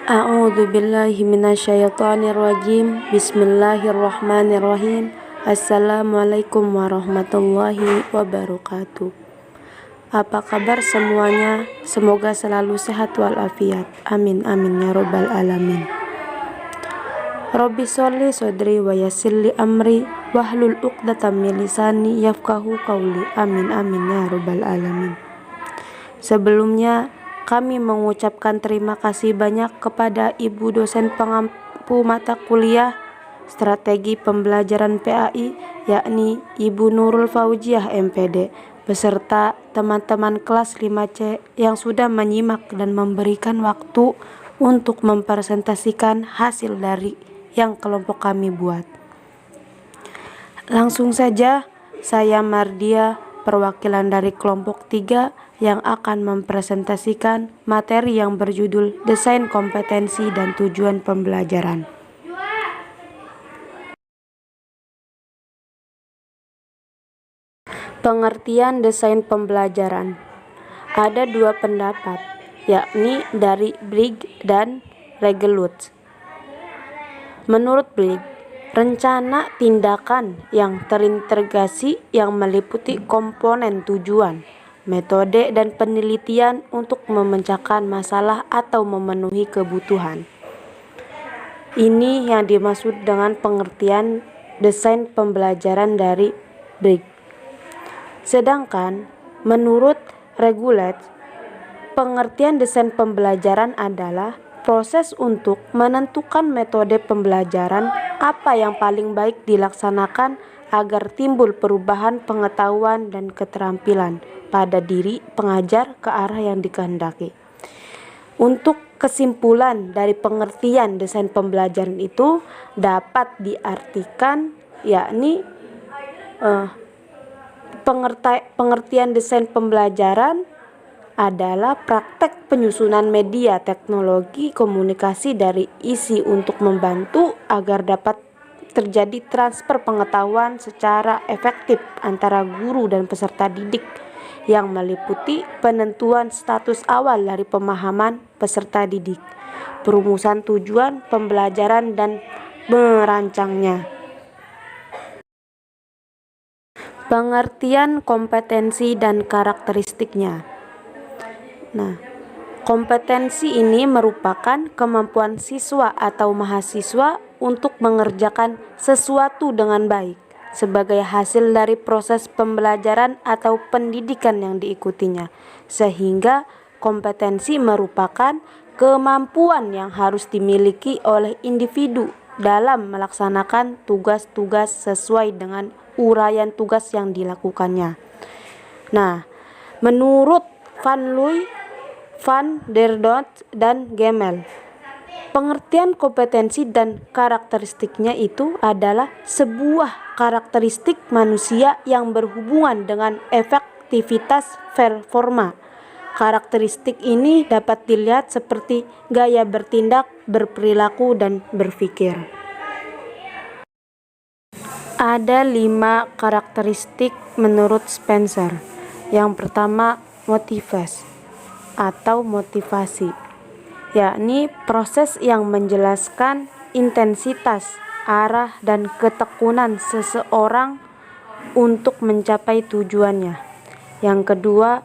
A'udzu billahi minasyaitonir rajim. Bismillahirrahmanirrahim. Assalamualaikum warahmatullahi wabarakatuh. Apa kabar semuanya? Semoga selalu sehat walafiat. Amin amin ya robbal alamin. Rabbi sholli sodri wa yassirli amri wahlul 'uqdatam min lisani yafqahu qawli. Amin amin ya robbal alamin. Sebelumnya kami mengucapkan terima kasih banyak kepada Ibu dosen pengampu mata kuliah Strategi Pembelajaran PAI, yakni Ibu Nurul Fauziah MPD, beserta teman-teman kelas 5C yang sudah menyimak dan memberikan waktu untuk mempresentasikan hasil dari yang kelompok kami buat. Langsung saja, saya Mardia, perwakilan dari kelompok 3 yang akan mempresentasikan materi yang berjudul Desain Kompetensi dan Tujuan Pembelajaran. Pengertian desain pembelajaran. Ada dua pendapat, yakni dari Briggs dan Regeluth. Menurut Briggs, rencana tindakan yang terintegrasi yang meliputi komponen tujuan, metode dan penelitian untuk memecahkan masalah atau memenuhi kebutuhan. Ini yang dimaksud dengan pengertian desain pembelajaran dari Briggs. Sedangkan menurut Regeluth, pengertian desain pembelajaran adalah proses untuk menentukan metode pembelajaran apa yang paling baik dilaksanakan agar timbul perubahan pengetahuan dan keterampilan pada diri pengajar ke arah yang dikehendaki. Untuk kesimpulan dari pengertian desain pembelajaran itu dapat diartikan yakni pengertian desain pembelajaran adalah praktek penyusunan media teknologi komunikasi dari isi untuk membantu agar dapat terjadi transfer pengetahuan secara efektif antara guru dan peserta didik yang meliputi penentuan status awal dari pemahaman peserta didik, perumusan tujuan pembelajaran dan merancangnya. Pengertian kompetensi dan karakteristiknya. Kompetensi ini merupakan kemampuan siswa atau mahasiswa untuk mengerjakan sesuatu dengan baik sebagai hasil dari proses pembelajaran atau pendidikan yang diikutinya, sehingga kompetensi merupakan kemampuan yang harus dimiliki oleh individu dalam melaksanakan tugas-tugas sesuai dengan uraian tugas yang dilakukannya. Menurut Van Looy, Van der Donk, dan Gemmel, pengertian kompetensi dan karakteristiknya itu adalah sebuah karakteristik manusia yang berhubungan dengan efektivitas performa. Karakteristik ini dapat dilihat seperti gaya bertindak, berperilaku, dan berpikir. Ada 5 karakteristik menurut Spencer. Yang pertama, motivasi, yakni proses yang menjelaskan intensitas, arah, dan ketekunan seseorang untuk mencapai tujuannya. Yang kedua,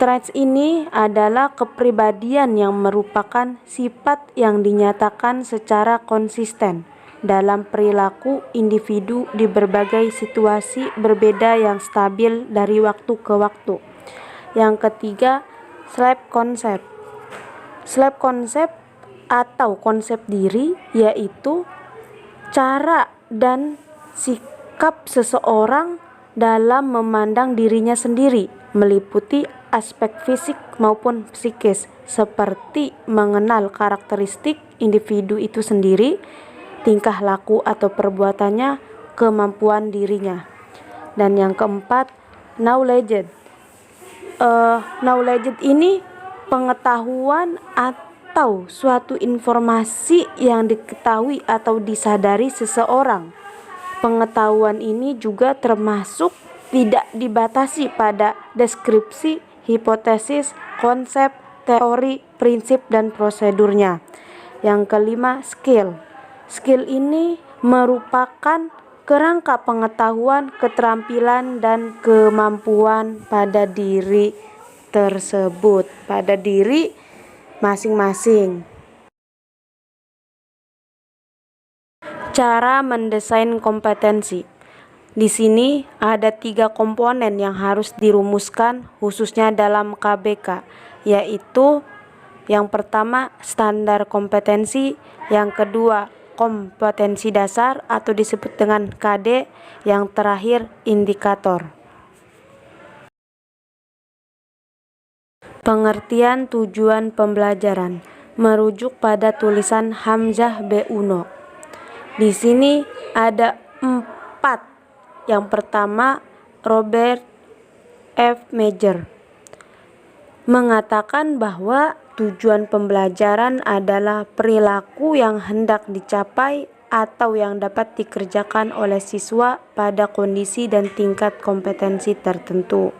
traits ini adalah kepribadian yang merupakan sifat yang dinyatakan secara konsisten dalam perilaku individu di berbagai situasi berbeda yang stabil dari waktu ke waktu. Yang ketiga, self concept atau konsep diri, yaitu cara dan sikap seseorang dalam memandang dirinya sendiri, meliputi aspek fisik maupun psikis, seperti mengenal karakteristik individu itu sendiri, tingkah laku atau perbuatannya, kemampuan dirinya. Dan yang keempat, knowledge. Knowledge ini pengetahuan atau suatu informasi yang diketahui atau disadari seseorang. Pengetahuan ini juga termasuk tidak dibatasi pada deskripsi, hipotesis, konsep, teori, prinsip, dan prosedurnya. Yang kelima, skill. Skill ini merupakan kerangka pengetahuan, keterampilan, dan kemampuan pada diri tersebut, pada diri masing-masing. Cara mendesain kompetensi. Di sini ada 3 komponen yang harus dirumuskan khususnya dalam KBK, yaitu yang pertama standar kompetensi, yang kedua kompetensi dasar atau disebut dengan KD, yang terakhir indikator. Pengertian tujuan pembelajaran merujuk pada tulisan Hamzah B. Uno. Di sini ada 4. Yang pertama, Robert F. Major mengatakan bahwa tujuan pembelajaran adalah perilaku yang hendak dicapai atau yang dapat dikerjakan oleh siswa pada kondisi dan tingkat kompetensi tertentu.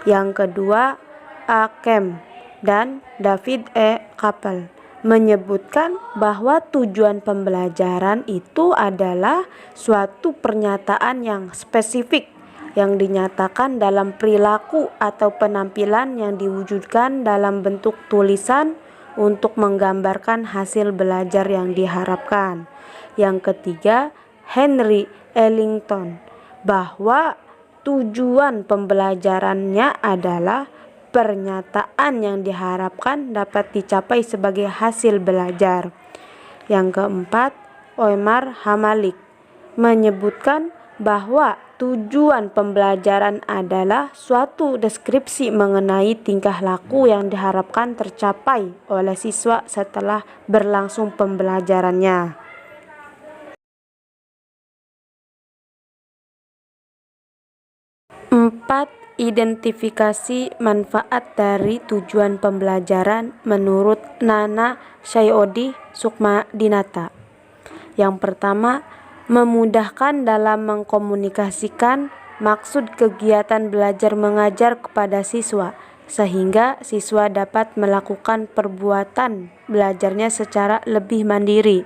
Yang kedua, A. Kemp dan David E. Kapel menyebutkan bahwa tujuan pembelajaran itu adalah suatu pernyataan yang spesifik yang dinyatakan dalam perilaku atau penampilan yang diwujudkan dalam bentuk tulisan untuk menggambarkan hasil belajar yang diharapkan. Yang ketiga, Henry Ellington, bahwa tujuan pembelajarannya adalah pernyataan yang diharapkan dapat dicapai sebagai hasil belajar. Yang keempat, Omar Hamalik menyebutkan bahwa tujuan pembelajaran adalah suatu deskripsi mengenai tingkah laku yang diharapkan tercapai oleh siswa setelah berlangsung pembelajarannya. 4. Identifikasi manfaat dari tujuan pembelajaran menurut Nana Syaiodi Sukmadinata. Yang pertama, memudahkan dalam mengkomunikasikan maksud kegiatan belajar mengajar kepada siswa, sehingga siswa dapat melakukan perbuatan belajarnya secara lebih mandiri.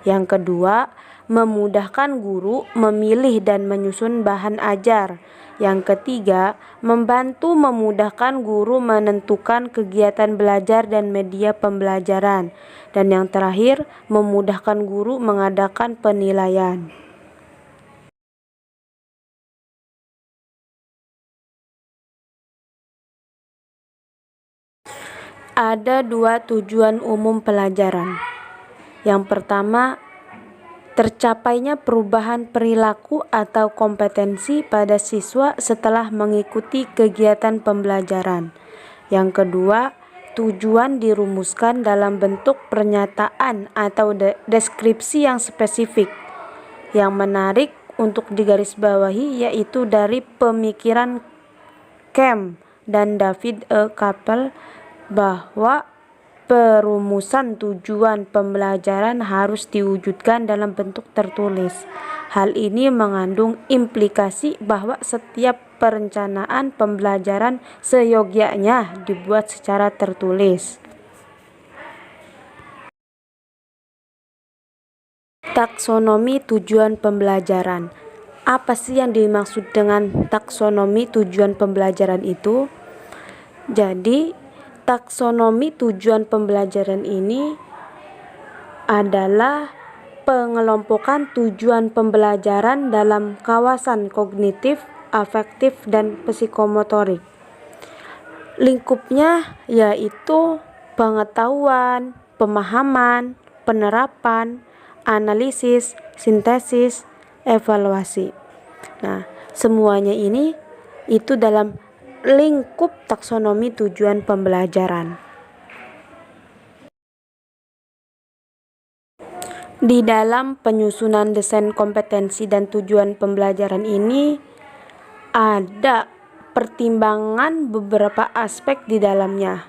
Yang kedua, memudahkan guru memilih dan menyusun bahan ajar. Yang ketiga, membantu memudahkan guru menentukan kegiatan belajar dan media pembelajaran. Dan yang terakhir, memudahkan guru mengadakan penilaian. Ada 2 tujuan umum pelajaran. Yang pertama, tercapainya perubahan perilaku atau kompetensi pada siswa setelah mengikuti kegiatan pembelajaran. Yang kedua, tujuan dirumuskan dalam bentuk pernyataan atau deskripsi yang spesifik. Yang menarik untuk digarisbawahi yaitu dari pemikiran Kemp dan David E. Kapel bahwa perumusan tujuan pembelajaran harus diwujudkan dalam bentuk tertulis. Hal ini mengandung implikasi bahwa setiap perencanaan pembelajaran seyogyanya dibuat secara tertulis. Taksonomi tujuan pembelajaran. Apa sih yang dimaksud dengan taksonomi tujuan pembelajaran itu? Jadi, taksonomi tujuan pembelajaran ini adalah pengelompokan tujuan pembelajaran dalam kawasan kognitif, afektif, dan psikomotorik. Lingkupnya yaitu pengetahuan, pemahaman, penerapan, analisis, sintesis, evaluasi. Nah, semuanya ini itu dalam lingkup taksonomi tujuan pembelajaran. Di dalam penyusunan desain kompetensi dan tujuan pembelajaran ini ada pertimbangan beberapa aspek di dalamnya.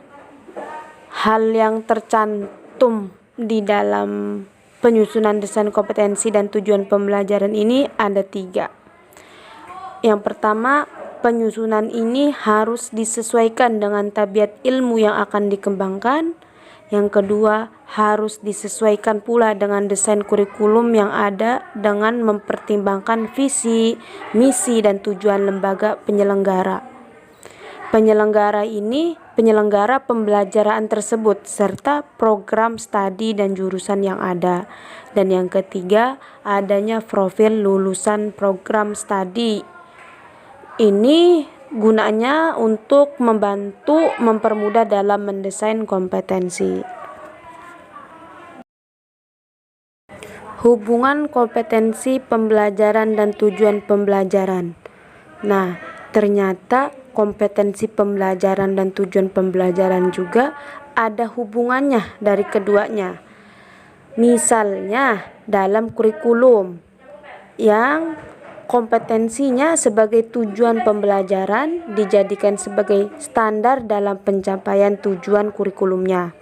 Hal yang tercantum di dalam penyusunan desain kompetensi dan tujuan pembelajaran ini ada 3. Yang pertama, Penyusunan ini harus disesuaikan dengan tabiat ilmu yang akan dikembangkan. Yang kedua, harus disesuaikan pula dengan desain kurikulum yang ada dengan mempertimbangkan visi, misi, dan tujuan lembaga penyelenggara. Penyelenggara pembelajaran tersebut serta program studi dan jurusan yang ada. Dan yang ketiga, adanya profil lulusan program studi. Ini gunanya untuk membantu mempermudah dalam mendesain kompetensi. Hubungan kompetensi pembelajaran dan tujuan pembelajaran. Nah, ternyata kompetensi pembelajaran dan tujuan pembelajaran juga ada hubungannya dari keduanya. Misalnya dalam kurikulum yang kompetensinya sebagai tujuan pembelajaran dijadikan sebagai standar dalam pencapaian tujuan kurikulumnya.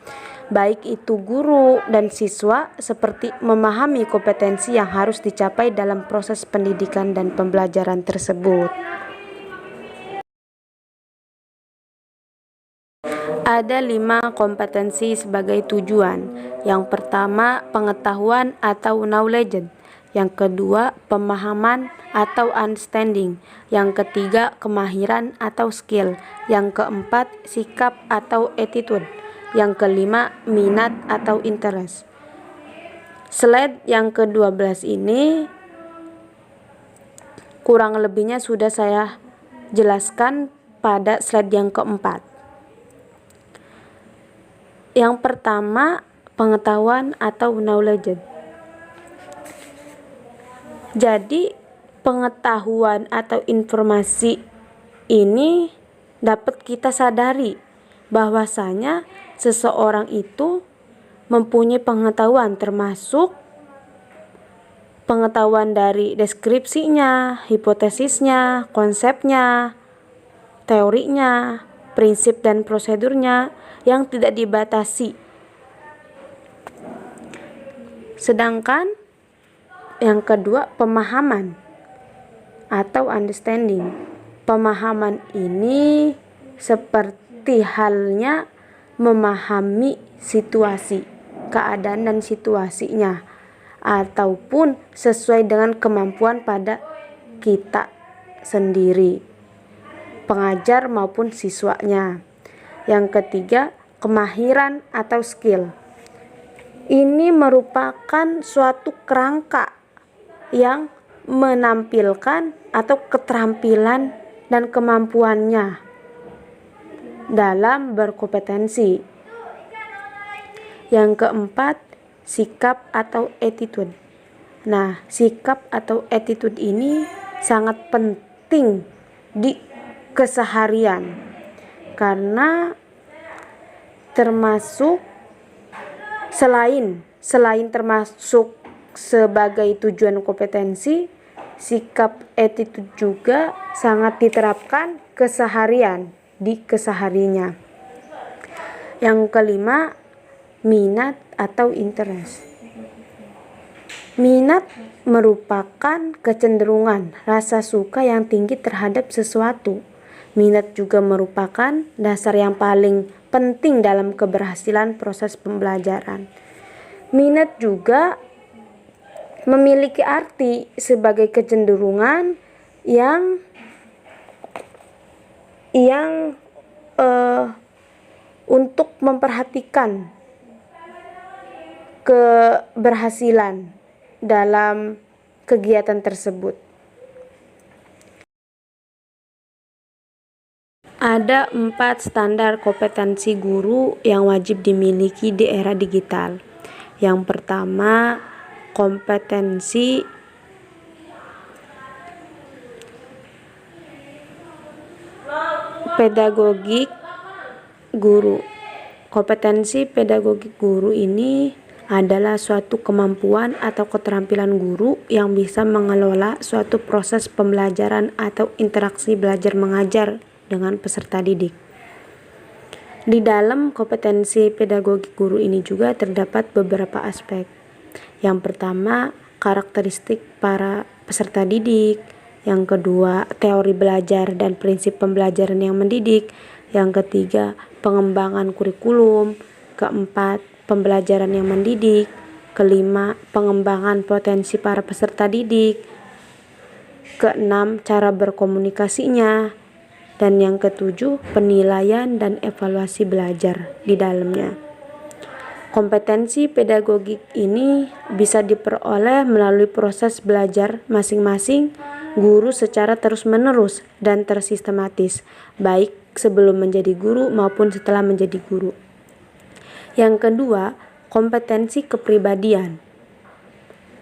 Baik itu guru dan siswa seperti memahami kompetensi yang harus dicapai dalam proses pendidikan dan pembelajaran tersebut. Ada 5 kompetensi sebagai tujuan. Yang pertama, pengetahuan atau knowledge. Yang kedua, pemahaman atau understanding. Yang ketiga, kemahiran atau skill. Yang keempat, sikap atau attitude. Yang kelima, minat atau interest. Slide yang ke-12 ini kurang lebihnya sudah saya jelaskan pada slide yang keempat. Yang pertama, pengetahuan atau knowledge. Jadi, pengetahuan atau informasi ini dapat kita sadari bahwasanya seseorang itu mempunyai pengetahuan, termasuk pengetahuan dari deskripsinya, hipotesisnya, konsepnya, teorinya, prinsip dan prosedurnya yang tidak dibatasi. Sedangkan yang kedua, pemahaman atau understanding. Pemahaman ini seperti halnya memahami situasi, keadaan dan situasinya, ataupun sesuai dengan kemampuan pada kita sendiri, pengajar maupun siswanya. Yang ketiga, kemahiran atau skill. Ini merupakan suatu kerangka yang menampilkan atau keterampilan dan kemampuannya dalam berkompetensi. Yang keempat, sikap atau attitude. Nah, sikap atau attitude ini sangat penting di keseharian karena termasuk selain termasuk sebagai tujuan kompetensi, sikap attitude juga sangat diterapkan keseharian di kesehariannya. Yang kelima, minat atau interest. Minat merupakan kecenderungan rasa suka yang tinggi terhadap sesuatu. Minat juga merupakan dasar yang paling penting dalam keberhasilan proses pembelajaran. Minat juga memiliki arti sebagai kecenderungan yang untuk memperhatikan keberhasilan dalam kegiatan tersebut. Ada 4 standar kompetensi guru yang wajib dimiliki di era digital. Yang pertama, kompetensi pedagogik guru. Kompetensi pedagogik guru ini adalah suatu kemampuan atau keterampilan guru yang bisa mengelola suatu proses pembelajaran atau interaksi belajar mengajar dengan peserta didik. Di dalam kompetensi pedagogik guru ini juga terdapat beberapa aspek. Yang pertama, karakteristik para peserta didik. Yang kedua, teori belajar dan prinsip pembelajaran yang mendidik. Yang ketiga, pengembangan kurikulum. Keempat, pembelajaran yang mendidik. Kelima, pengembangan potensi para peserta didik. Keenam, cara berkomunikasinya. Dan yang ketujuh, penilaian dan evaluasi belajar di dalamnya. Kompetensi pedagogik ini bisa diperoleh melalui proses belajar masing-masing guru secara terus-menerus dan tersistematis, baik sebelum menjadi guru maupun setelah menjadi guru. Yang kedua, kompetensi kepribadian.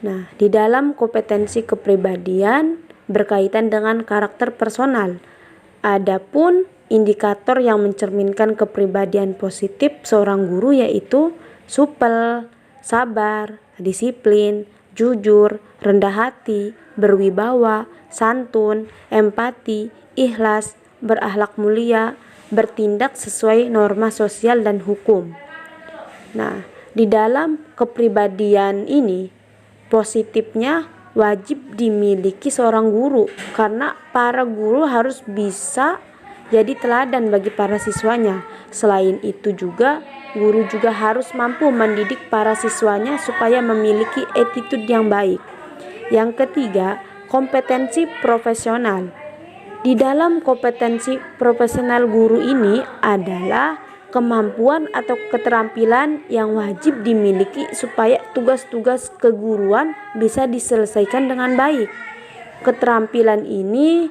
Nah, di dalam kompetensi kepribadian berkaitan dengan karakter personal. Adapun indikator yang mencerminkan kepribadian positif seorang guru yaitu supel, sabar, disiplin, jujur, rendah hati, berwibawa, santun, empati, ikhlas, berakhlak mulia, bertindak sesuai norma sosial dan hukum. Nah, di dalam kepribadian ini positifnya wajib dimiliki seorang guru karena para guru harus bisa jadi teladan bagi para siswanya. Selain itu juga guru juga harus mampu mendidik para siswanya supaya memiliki attitude yang baik. Yang ketiga, kompetensi profesional. Di dalam kompetensi profesional guru ini adalah kemampuan atau keterampilan yang wajib dimiliki supaya tugas-tugas keguruan bisa diselesaikan dengan baik. Keterampilan ini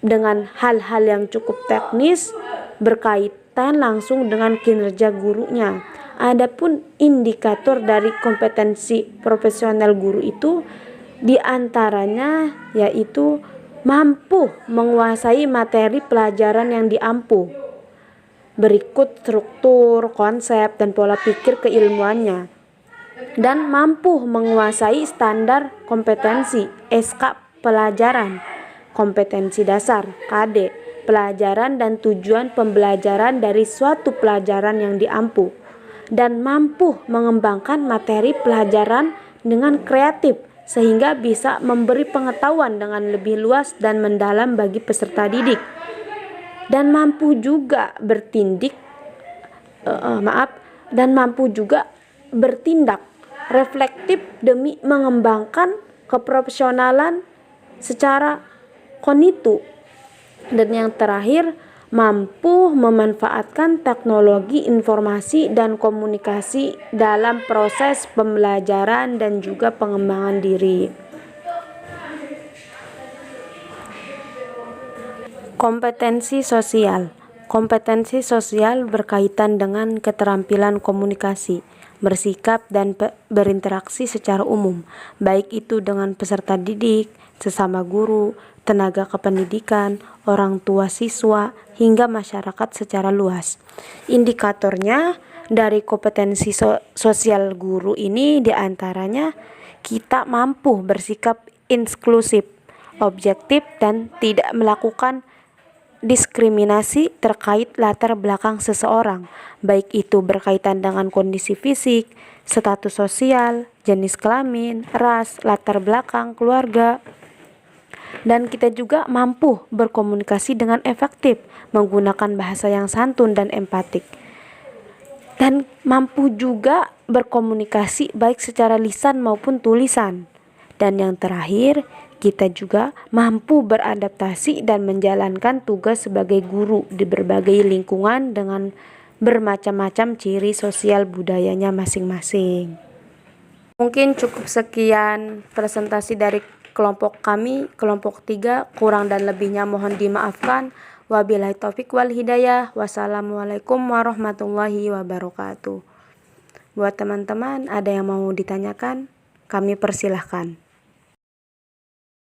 dengan hal-hal yang cukup teknis berkaitan langsung dengan kinerja gurunya. Adapun indikator dari kompetensi profesional guru itu diantaranya yaitu mampu menguasai materi pelajaran yang diampu. Berikut struktur, konsep, dan pola pikir keilmuannya. Dan mampu menguasai standar kompetensi SK pelajaran, kompetensi dasar KD, pelajaran dan tujuan pembelajaran dari suatu pelajaran yang diampu. Dan mampu mengembangkan materi pelajaran dengan kreatif sehingga bisa memberi pengetahuan dengan lebih luas dan mendalam bagi peserta didik. Dan mampu juga bertindak reflektif demi mengembangkan keprofesionalan secara kognitif. Dan yang terakhir, mampu memanfaatkan teknologi informasi dan komunikasi dalam proses pembelajaran dan juga pengembangan diri. Kompetensi sosial. Kompetensi sosial berkaitan dengan keterampilan komunikasi, bersikap dan berinteraksi secara umum, baik itu dengan peserta didik, sesama guru, tenaga kependidikan, orang tua siswa, hingga masyarakat secara luas. Indikatornya dari kompetensi sosial guru ini diantaranya kita mampu bersikap inklusif, objektif, dan tidak melakukan diskriminasi terkait latar belakang seseorang, baik itu berkaitan dengan kondisi fisik, status sosial, jenis kelamin, ras, latar belakang, keluarga. Dan kita juga mampu berkomunikasi dengan efektif, menggunakan bahasa yang santun dan empatik. Dan mampu juga berkomunikasi baik secara lisan maupun tulisan. Dan yang terakhir, kita juga mampu beradaptasi dan menjalankan tugas sebagai guru di berbagai lingkungan dengan bermacam-macam ciri sosial budayanya masing-masing. Mungkin cukup sekian presentasi dari kelompok kami, kelompok 3, kurang dan lebihnya mohon dimaafkan. Wabillahi taufik wal hidayah. Wassalamualaikum warahmatullahi wabarakatuh. Buat teman-teman ada yang mau ditanyakan, kami persilahkan.